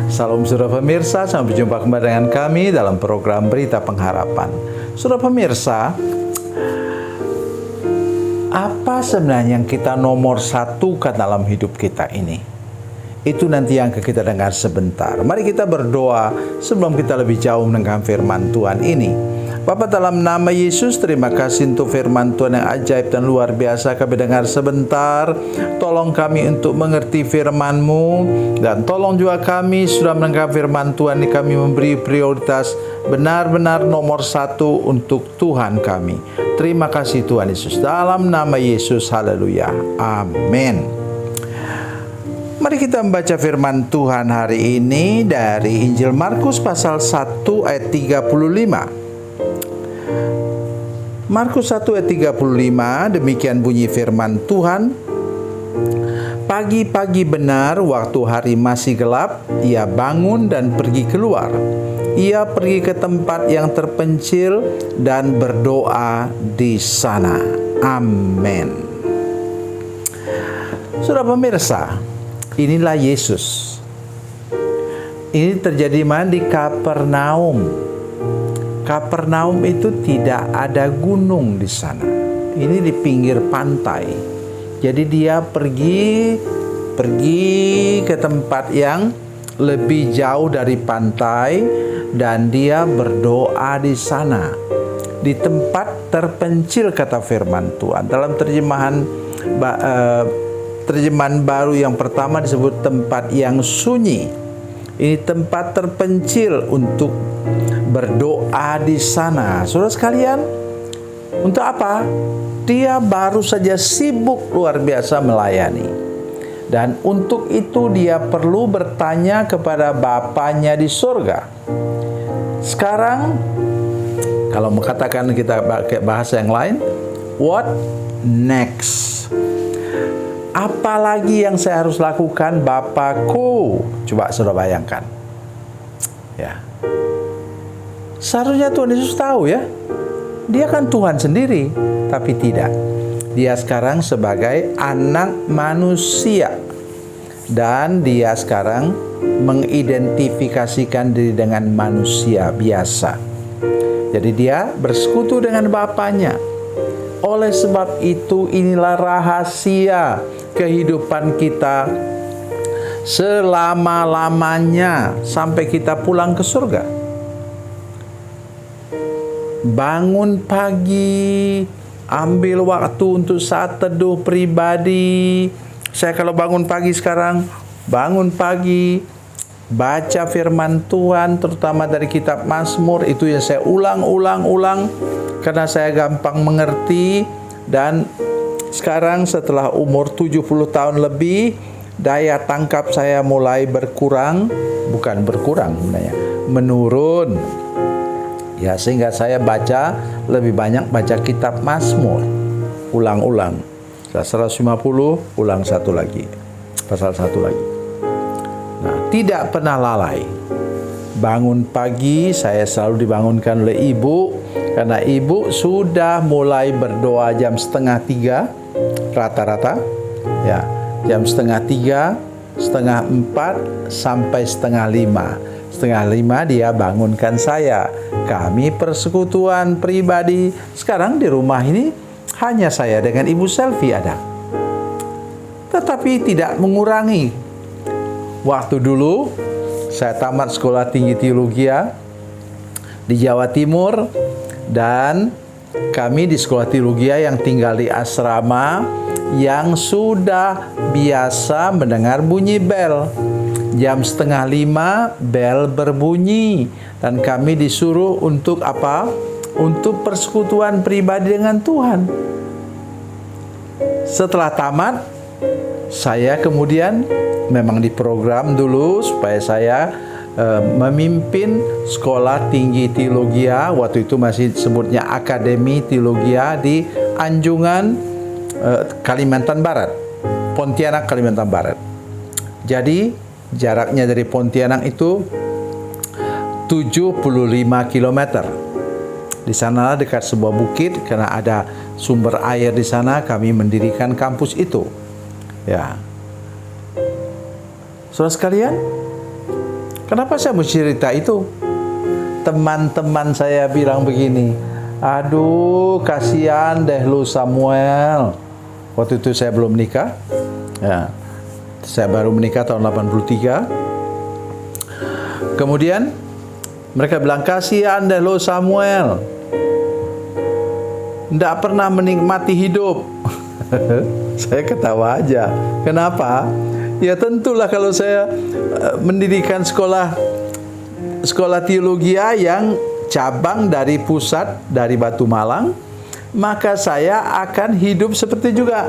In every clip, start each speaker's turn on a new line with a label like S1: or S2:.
S1: Salam saudara pemirsa, sampai jumpa kembali dengan kami dalam program Berita Pengharapan. Saudara pemirsa, apa sebenarnya yang kita nomor satukan dalam hidup kita ini? Itu nanti yang kita dengar sebentar. Mari kita berdoa sebelum kita lebih jauh mendengar firman Tuhan ini. Bapa, dalam nama Yesus, terima kasih untuk firman Tuhan yang ajaib dan luar biasa kami dengar sebentar. Tolong kami untuk mengerti firman-Mu, dan tolong juga kami sudah mendengar firman Tuhan ini, kami memberi prioritas benar-benar nomor satu untuk Tuhan kami. Terima kasih Tuhan Yesus. Dalam nama Yesus, haleluya. Amin. Mari kita membaca firman Tuhan hari ini dari Injil Markus pasal 1 ayat 35. Markus 1 ayat 35, demikian bunyi firman Tuhan. Pagi-pagi benar, waktu hari masih gelap, ia bangun dan pergi keluar. Ia pergi ke tempat yang terpencil dan berdoa di sana. Amin. Saudara pemirsa, inilah Yesus. Ini terjadi di Kapernaum. Kapernaum itu tidak ada gunung di sana. Ini di pinggir pantai. Jadi dia pergi ke tempat yang lebih jauh dari pantai dan dia berdoa di sana. Di tempat terpencil, kata firman Tuhan. Dalam terjemahan baru yang pertama disebut tempat yang sunyi. Ini tempat terpencil untuk berdoa di sana. Saudara sekalian, untuk apa? Dia baru saja sibuk luar biasa melayani. Dan untuk itu dia perlu bertanya kepada Bapanya di surga. Sekarang, kalau mengatakan kita pakai bahasa yang lain, what next? Apalagi yang saya harus lakukan, Bapakku? Coba saudara bayangkan. Ya. Seharusnya Tuhan Yesus tahu ya. Dia kan Tuhan sendiri, tapi tidak. Dia sekarang sebagai anak manusia. Dan dia sekarang mengidentifikasikan diri dengan manusia biasa. Jadi dia bersekutu dengan Bapanya. Oleh sebab itu, inilah rahasia kehidupan kita selama-lamanya sampai kita pulang ke surga. Bangun pagi, ambil waktu untuk saat teduh pribadi. Saya kalau bangun pagi sekarang, bangun pagi, baca firman Tuhan, terutama dari kitab Mazmur, itu yang saya ulang karena saya gampang mengerti. Dan sekarang setelah umur 70 tahun lebih, daya tangkap saya mulai berkurang, bukan berkurang sebenarnya, menurun. Ya, sehingga saya lebih banyak baca kitab Mazmur, ulang-ulang. 150, ulang satu lagi, pasal satu lagi. Nah, tidak pernah lalai. Bangun pagi, saya selalu dibangunkan oleh ibu, karena ibu sudah mulai berdoa jam 2:30 rata-rata. Ya, jam 2:30, 3:30 sampai 4:30. 4:30 dia bangunkan saya. Kami persekutuan pribadi. Sekarang di rumah ini hanya saya dengan Ibu Selvi ada. Tetapi tidak mengurangi. Waktu dulu saya tamat sekolah tinggi teologi di Jawa Timur, dan kami di sekolah teologi yang tinggal di asrama yang sudah biasa mendengar bunyi bel. Jam 4:30 bel berbunyi, dan kami disuruh untuk apa? Untuk persekutuan pribadi dengan Tuhan. Setelah tamat, saya kemudian memang diprogram dulu supaya saya memimpin sekolah tinggi teologi. Waktu itu masih sebutnya Akademi Teologi di Anjungan, Kalimantan Barat, Pontianak, Kalimantan Barat. Jadi jaraknya dari Pontianak itu 75 km. Di sana dekat sebuah bukit, karena ada sumber air di sana, kami mendirikan kampus itu. Ya. Saudara sekalian, kenapa saya mau cerita itu? Teman-teman saya bilang begini, aduh kasihan deh lu Samuel. Waktu itu saya belum menikah, ya, saya baru menikah tahun 83. Kemudian mereka bilang, kasihan deh lu Samuel, nggak pernah menikmati hidup. Saya ketawa aja. Kenapa? Ya tentulah kalau saya mendirikan sekolah teologi yang cabang dari pusat dari Batu Malang, maka saya akan hidup seperti juga.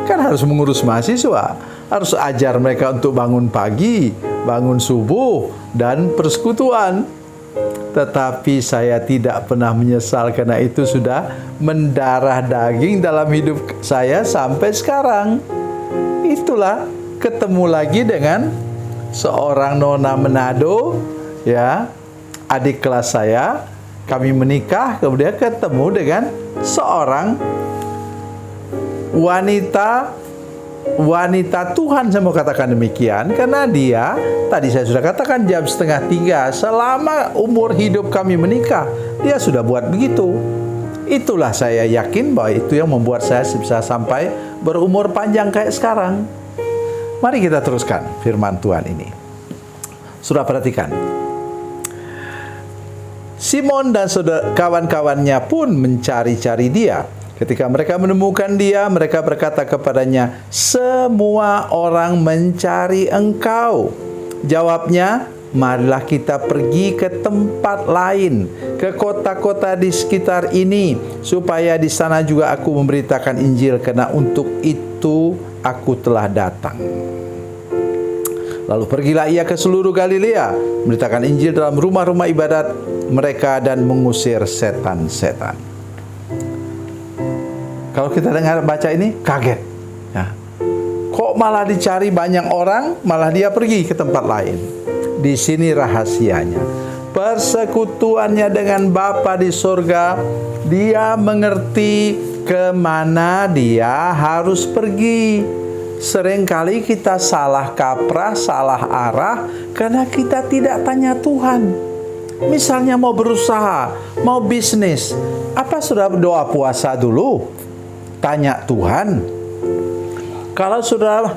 S1: Kan harus mengurus mahasiswa, harus ajar mereka untuk bangun pagi, bangun subuh, dan persekutuan. Tetapi saya tidak pernah menyesal karena itu sudah mendarah daging dalam hidup saya sampai sekarang. Itulah, ketemu lagi dengan seorang nona Manado, ya, adik kelas saya. Kami menikah, kemudian ketemu dengan seorang wanita Tuhan, saya mau katakan demikian, karena dia, tadi saya sudah katakan jam 2:30, selama umur hidup kami menikah, dia sudah buat begitu. Itulah saya yakin bahwa itu yang membuat saya bisa sampai berumur panjang kayak sekarang. Mari kita teruskan firman Tuhan ini. Sudah perhatikan. Simon dan kawan-kawannya pun mencari-cari dia. Ketika mereka menemukan dia, mereka berkata kepadanya, semua orang mencari engkau. Jawabnya, marilah kita pergi ke tempat lain, ke kota-kota di sekitar ini, supaya di sana juga aku memberitakan Injil, karena untuk itu aku telah datang. Lalu pergilah ia ke seluruh Galilea, memberitakan Injil dalam rumah-rumah ibadat mereka dan mengusir setan-setan. Kalau kita dengar baca ini, kaget. Ya. Kok malah dicari banyak orang, malah dia pergi ke tempat lain. Di sini rahasianya. Persekutuannya dengan Bapa di surga, dia mengerti kemana dia harus pergi. Seringkali kita salah kaprah, salah arah, karena kita tidak tanya Tuhan. Misalnya mau berusaha, mau bisnis, apa sudah doa puasa dulu? Tanya Tuhan. Kalau sudah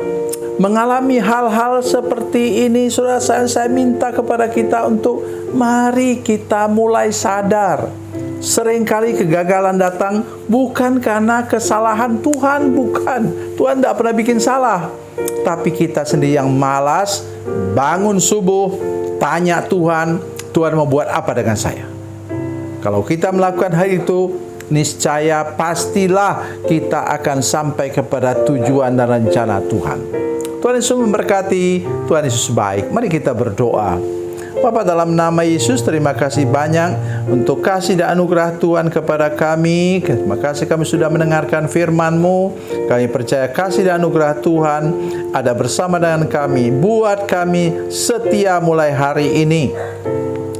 S1: mengalami hal-hal seperti ini, sudah saya minta kepada kita untuk mari kita mulai sadar. Seringkali kegagalan datang bukan karena kesalahan Tuhan, bukan. Tuhan tidak pernah bikin salah. Tapi kita sendiri yang malas, bangun subuh, tanya Tuhan, Tuhan mau buat apa dengan saya? Kalau kita melakukan hal itu, niscaya pastilah kita akan sampai kepada tujuan dan rencana Tuhan. Tuhan Yesus memberkati, Tuhan Yesus baik. Mari kita berdoa. Bapa, dalam nama Yesus, terima kasih banyak untuk kasih dan anugerah Tuhan kepada kami. Terima kasih kami sudah mendengarkan firman-Mu. Kami percaya kasih dan anugerah Tuhan ada bersama dengan kami. Buat kami setia mulai hari ini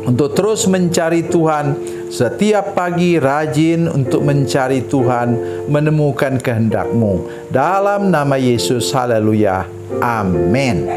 S1: untuk terus mencari Tuhan. Setiap pagi rajin untuk mencari Tuhan, menemukan kehendak-Mu. Dalam nama Yesus, haleluya. Amin.